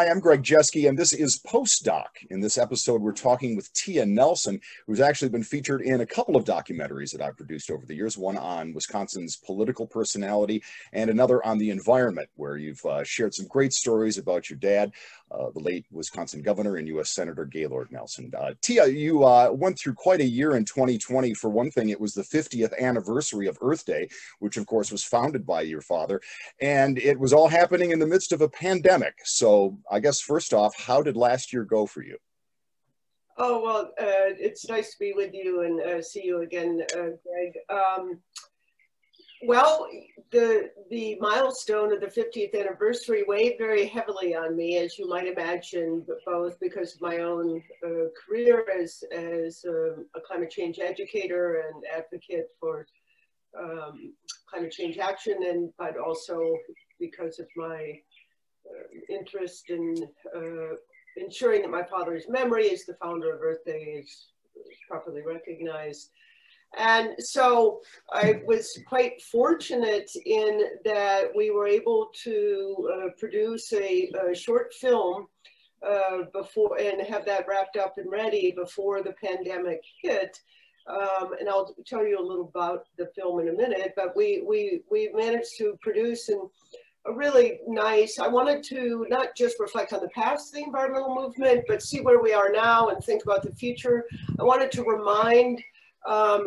Hi, I'm Greg Jeschke, and this is Postdoc. In this episode, we're talking with Tia Nelson, who's actually been featured in a couple of documentaries that I've produced over the years, one on Wisconsin's political personality and another on the environment, where you've shared some great stories about your dad, the late Wisconsin governor and U.S. Senator Gaylord Nelson. Tia, you went through quite a year in 2020. For one thing, it was the 50th anniversary of Earth Day, which of course was founded by your father, and it was all happening in the midst of a pandemic. So I guess first off, how did last year go for you? Oh, well, it's nice to be with you and see you again, Greg. Well, the milestone of the 50th anniversary weighed very heavily on me, as you might imagine, both because of my own career as a climate change educator and advocate for climate change action, but also because of my interest in ensuring that my father's memory as the founder of Earth Day is properly recognized. And so I was quite fortunate in that we were able to produce a short film before and have that wrapped up and ready before the pandemic hit. And I'll tell you a little about the film in a minute, but we managed to produce a really nice, I wanted to not just reflect on the past of the environmental movement, but see where we are now and think about the future. I wanted to remind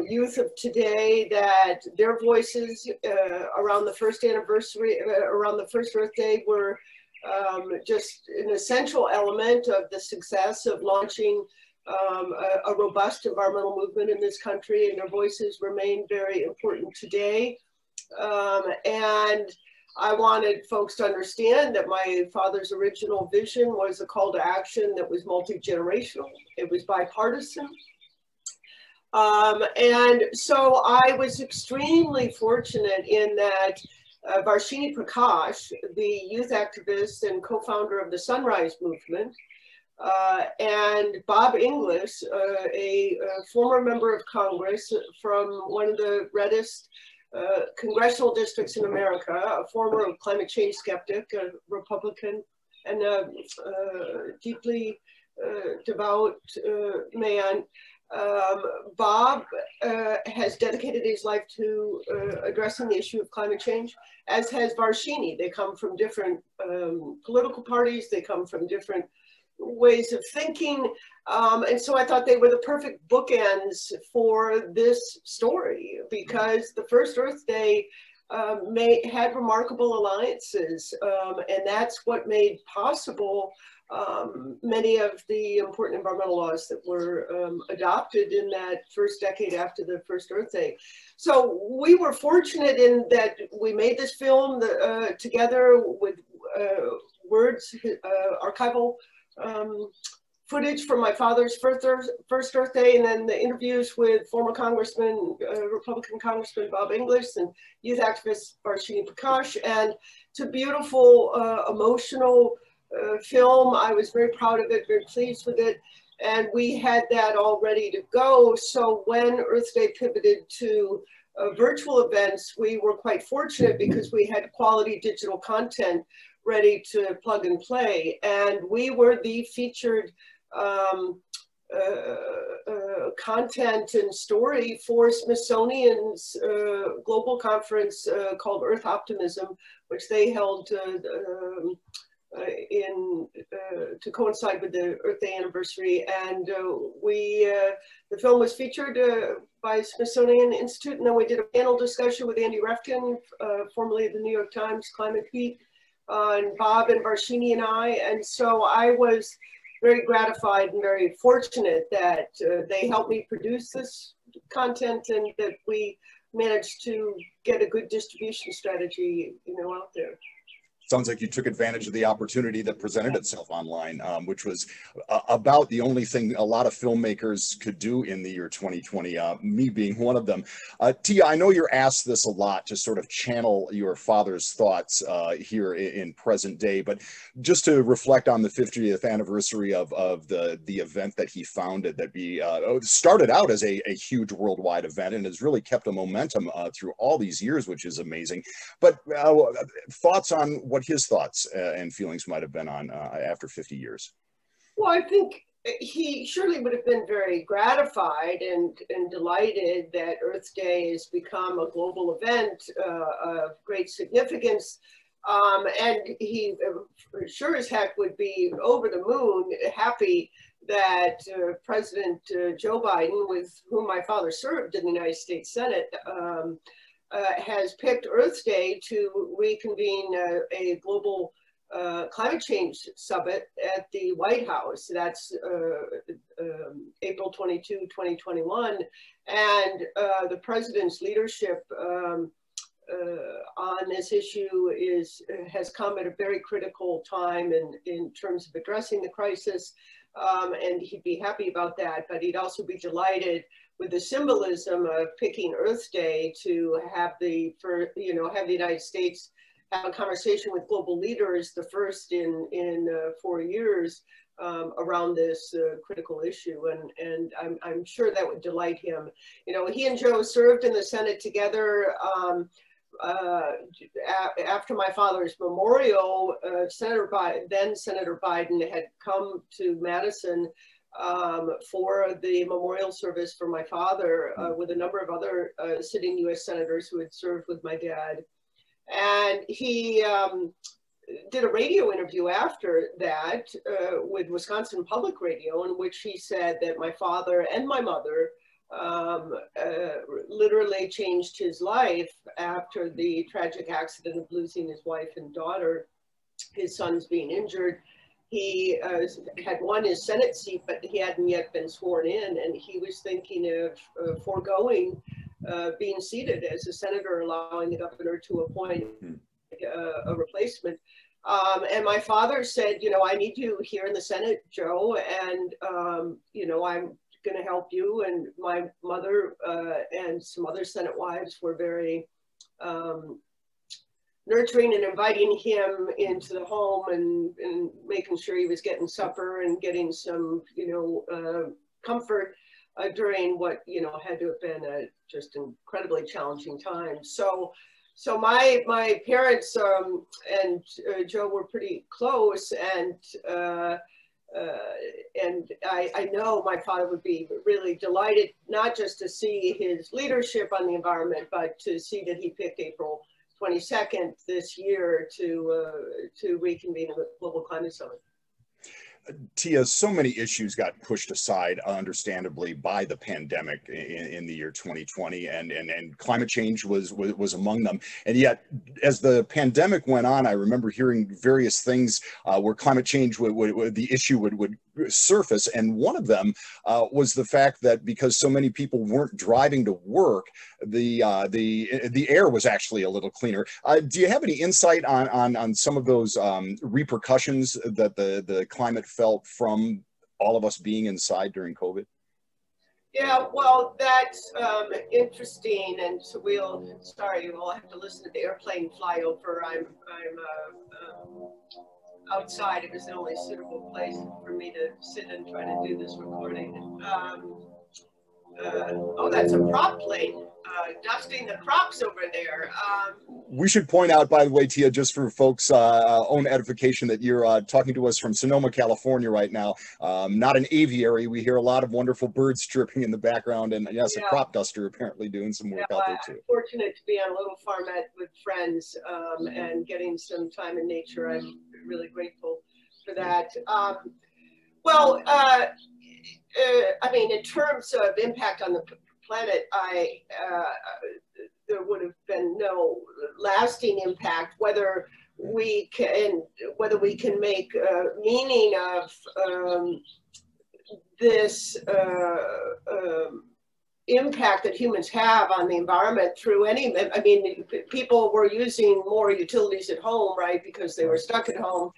youth of today that their voices around the first anniversary, around the first Earth Day, were just an essential element of the success of launching a robust environmental movement in this country, and their voices remain very important today. And I wanted folks to understand that my father's original vision was a call to action that was multi-generational. It was bipartisan. And so I was extremely fortunate in that Varshini Prakash, the youth activist and co-founder of the Sunrise Movement, and Bob Inglis, a former member of Congress from one of the reddest congressional districts in America, a former climate change skeptic, a Republican, and a deeply devout man. Bob has dedicated his life to addressing the issue of climate change, as has Varshini. They come from different political parties, they come from different ways of thinking, and so I thought they were the perfect bookends for this story, because the first Earth Day had remarkable alliances, and that's what made possible many of the important environmental laws that were adopted in that first decade after the first Earth Day. So we were fortunate in that we made this film together with words, archival footage from my father's first Earth Day, and then the interviews with former Congressman, Republican Congressman Bob Inglis, and youth activist Varshini Prakash. And it's a beautiful, emotional film. I was very proud of it, very pleased with it. And we had that all ready to go. So when Earth Day pivoted to virtual events, we were quite fortunate because we had quality digital content ready to plug and play. And we were the featured content and story for Smithsonian's global conference called Earth Optimism, which they held to coincide with the Earth Day anniversary. And the film was featured by Smithsonian Institute, and then we did a panel discussion with Andy Refkin, formerly of the New York Times Climate Beat, and Bob and Varshini and I. And so I was very gratified and very fortunate that they helped me produce this content and that we managed to get a good distribution strategy, out there. Sounds like you took advantage of the opportunity that presented itself online, which was about the only thing a lot of filmmakers could do in the year 2020, me being one of them. Tia, I know you're asked this a lot to sort of channel your father's thoughts here in present day, but just to reflect on the 50th anniversary of the event that he founded, that started out as a huge worldwide event and has really kept a momentum through all these years, which is amazing. But thoughts on what what his thoughts and feelings might have been on after 50 years. Well, I think he surely would have been very gratified and delighted that Earth Day has become a global event of great significance. And he sure as heck would be over the moon happy that President Joe Biden, with whom my father served in the United States Senate, has picked Earth Day to reconvene a global climate change summit at the White House. That's April 22, 2021. And the president's leadership on this issue has come at a very critical time in terms of addressing the crisis. And he'd be happy about that, but he'd also be delighted with the symbolism of picking Earth Day to have the United States have a conversation with global leaders, the first in 4 years, around this critical issue. And I'm sure that would delight him. You know, he and Joe served in the Senate together. After my father's memorial, Senator Biden had come to Madison for the memorial service for my father with a number of other sitting U.S. senators who had served with my dad. And he did a radio interview after that with Wisconsin Public Radio, in which he said that my father and my mother literally changed his life after the tragic accident of losing his wife and daughter, his sons being injured. He had won his Senate seat, but he hadn't yet been sworn in, and he was thinking of foregoing being seated as a senator, allowing the governor to appoint a replacement. And my father said, you know, I need you here in the Senate, Joe, and, you know, I'm going to help you. And my mother and some other Senate wives were very nurturing and inviting him into the home and making sure he was getting supper and getting some, you know, comfort during what, you know, had to have been a just incredibly challenging time. So my parents and Joe were pretty close, and I know my father would be really delighted, not just to see his leadership on the environment, but to see that he picked April 22nd this year to reconvene a global climate summit. Tia, so many issues got pushed aside, understandably, by the pandemic in the year 2020, and climate change was among them. And yet, as the pandemic went on, I remember hearing various things where climate change the issue would surface, and one of them was the fact that because so many people weren't driving to work, the air was actually a little cleaner. Do you have any insight on some of those repercussions that the climate felt from all of us being inside during COVID? Yeah, well, that's interesting, and so we'll have to listen to the airplane fly over. I'm outside. It was the only suitable place for me to sit and try to do this recording. Oh, that's a prop plane. Dusting the crops over there. We should point out, by the way, Tia, just for folks' own edification, that you're talking to us from Sonoma, California right now. Not an aviary. We hear a lot of wonderful birds chirping in the background, and yes, yeah. A crop duster apparently doing some work out there too. I'm fortunate to be on a little farmette with friends and getting some time in nature. I'm really grateful for that. I mean, in terms of impact on the planet, there would have been no lasting impact. Whether we can make meaning of this impact that humans have on the environment through any. I mean, people were using more utilities at home, right, because they were stuck at home.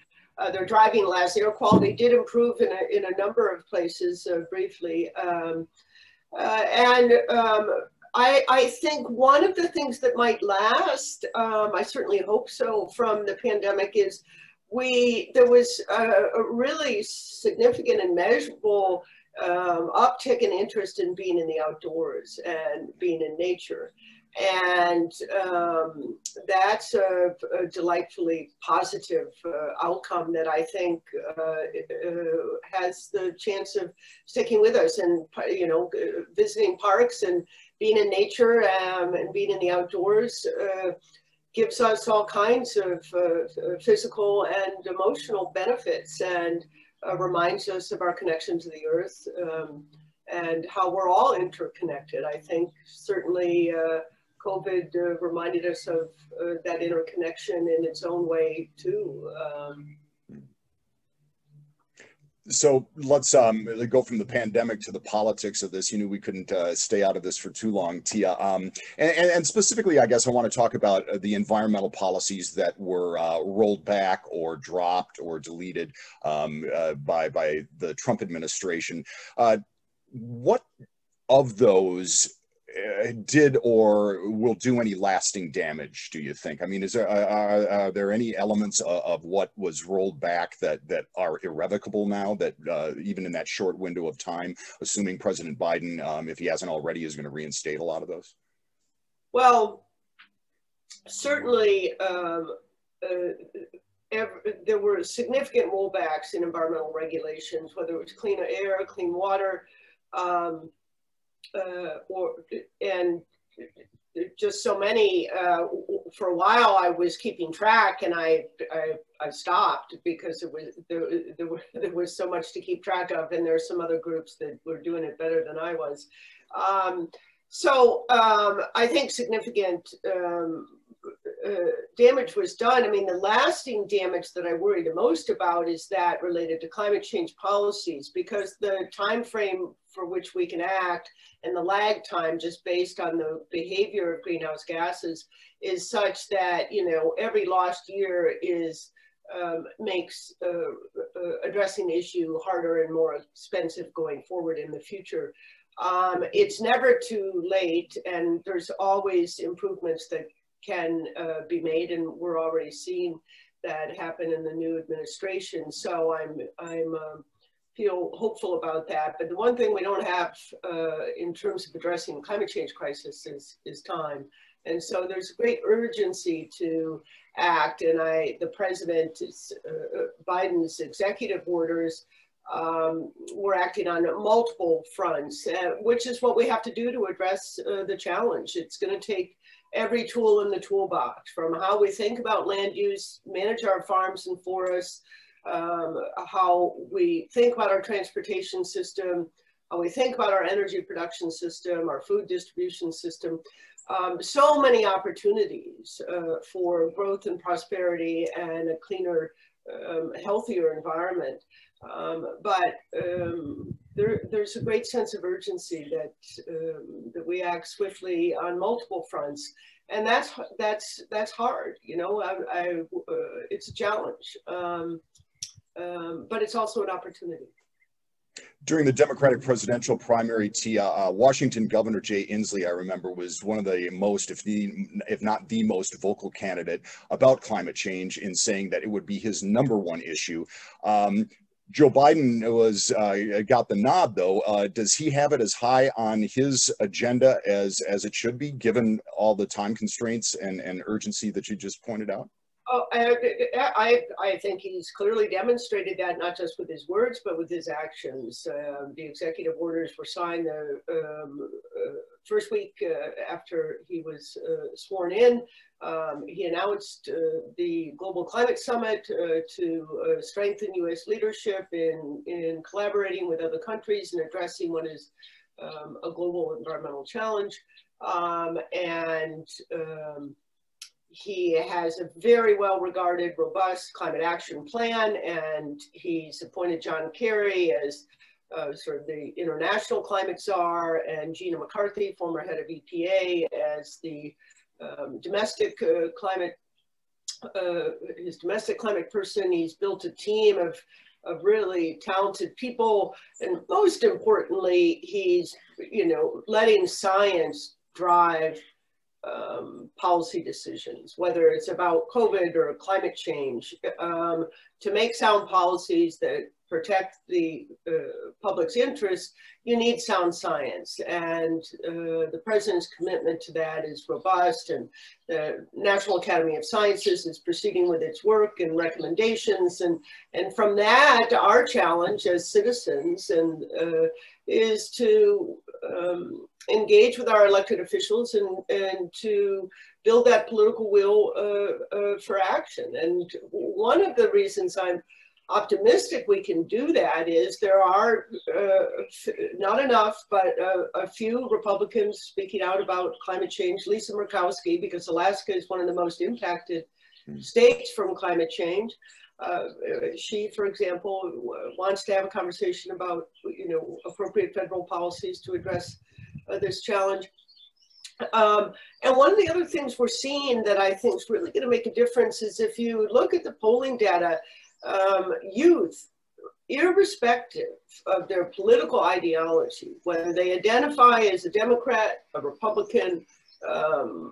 They're driving less. Air quality did improve in a number of places briefly. I think one of the things that might last, I certainly hope so, from the pandemic is there was a really significant and measurable uptick in interest in being in the outdoors and being in nature. And that's a delightfully positive outcome that I think has the chance of sticking with us. And, you know, visiting parks and being in nature and being in the outdoors gives us all kinds of physical and emotional benefits, and reminds us of our connection to the earth and how we're all interconnected. I think certainly COVID reminded us of that interconnection in its own way too. So let's go from the pandemic to the politics of this. You knew we couldn't stay out of this for too long, Tia. And specifically, I guess I want to talk about the environmental policies that were rolled back or dropped or deleted by the Trump administration. What of those did or will do any lasting damage, do you think? I mean, are there any elements of what was rolled back that are irrevocable now, that even in that short window of time, assuming President Biden, if he hasn't already, is going to reinstate a lot of those? Well, certainly there were significant rollbacks in environmental regulations, whether it was clean air, clean water, and just so many. For a while, I was keeping track, and I stopped because there was so much to keep track of, and there are some other groups that were doing it better than I was. So I think significant damage was done. I mean, the lasting damage that I worry the most about is that related to climate change policies, because the time frame for which we can act and the lag time just based on the behavior of greenhouse gases is such that, you know, every lost year is makes addressing the issue harder and more expensive going forward in the future. It's never too late, and there's always improvements that can be made, and we're already seeing that happen in the new administration. So I'm feel hopeful about that. But the one thing we don't have in terms of addressing the climate change crisis is time. And so there's great urgency to act. And the president, Biden's executive orders, we're acting on multiple fronts, which is what we have to do to address the challenge. It's going to take every tool in the toolbox, from how we think about land use, manage our farms and forests, how we think about our transportation system, how we think about our energy production system, our food distribution system. So many opportunities for growth and prosperity and a cleaner, healthier environment. But there's a great sense of urgency that we act swiftly on multiple fronts, and that's hard. You know, it's a challenge, but it's also an opportunity. During the Democratic presidential primary, Tia, Washington Governor Jay Inslee, I remember, was one of the most, if not the most vocal candidate about climate change, in saying that it would be his #1 issue. Joe Biden got the nod, though. Does he have it as high on his agenda as it should be, given all the time constraints and urgency that you just pointed out? Oh, I think he's clearly demonstrated that, not just with his words, but with his actions. The executive orders were signed the first week after he was sworn in. He announced the Global Climate Summit to strengthen U.S. leadership in collaborating with other countries and addressing what is a global environmental challenge. He has a very well-regarded, robust climate action plan, and he's appointed John Kerry as sort of the international climate czar, and Gina McCarthy, former head of EPA, as the domestic climate person. He's built a team of really talented people, and most importantly, he's, you know, letting science drive policy decisions, whether it's about COVID or climate change, to make sound policies that protect the public's interests, you need sound science. And the president's commitment to that is robust, and the National Academy of Sciences is proceeding with its work and recommendations. And from that, our challenge as citizens is to engage with our elected officials and to build that political will for action. And one of the reasons I'm optimistic we can do that is there are not enough, but a few Republicans speaking out about climate change. Lisa Murkowski, because Alaska is one of the most impacted states from climate change. She, for example, wants to have a conversation about, appropriate federal policies to address this challenge. And one of the other things we're seeing that I think is really going to make a difference is if you look at the polling data, youth, irrespective of their political ideology, whether they identify as a Democrat, a Republican, an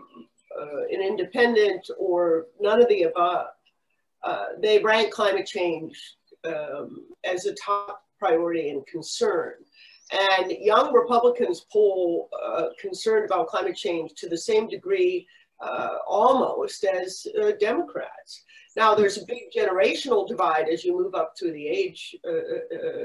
independent, or none of the above, they rank climate change as a top priority and concern. And young Republicans poll concerned about climate change to the same degree almost as Democrats. Now, there's a big generational divide as you move up through the age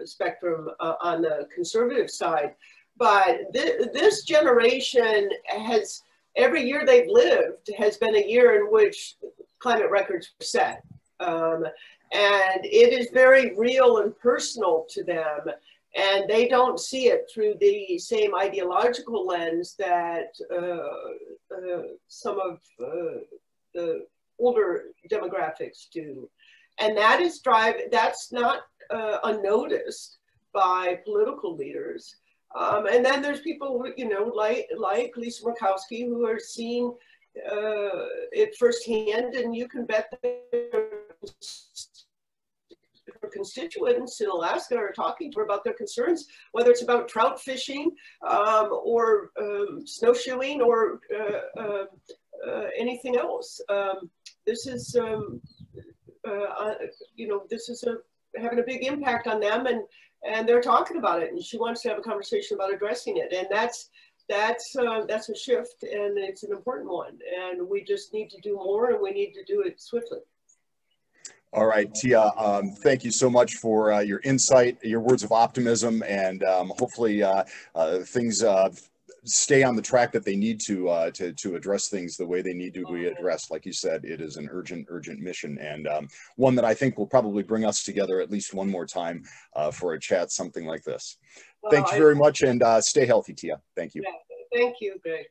spectrum on the conservative side. But this generation has, every year they've lived has been a year in which climate records were set. And it is very real and personal to them. And they don't see it through the same ideological lens that some of the older demographics do. And that is that's not unnoticed by political leaders. And then there's people, like Lisa Murkowski, who are seeing it firsthand, and you can bet that her constituents in Alaska are talking to her about their concerns, whether it's about trout fishing or snowshoeing or anything else. This is, this is having a big impact on them, and they're talking about it, and she wants to have a conversation about addressing it, and that's a shift, and it's an important one, and we just need to do more, and we need to do it swiftly. All right, Tia, thank you so much for your insight, your words of optimism, and hopefully things stay on the track that they need to address things the way they need to be addressed. Like you said, it is an urgent mission, and one that I think will probably bring us together at least one more time for a chat, something like this. Well, thank you very much, and stay healthy, Tia. Thank you. Yeah, thank you, Greg.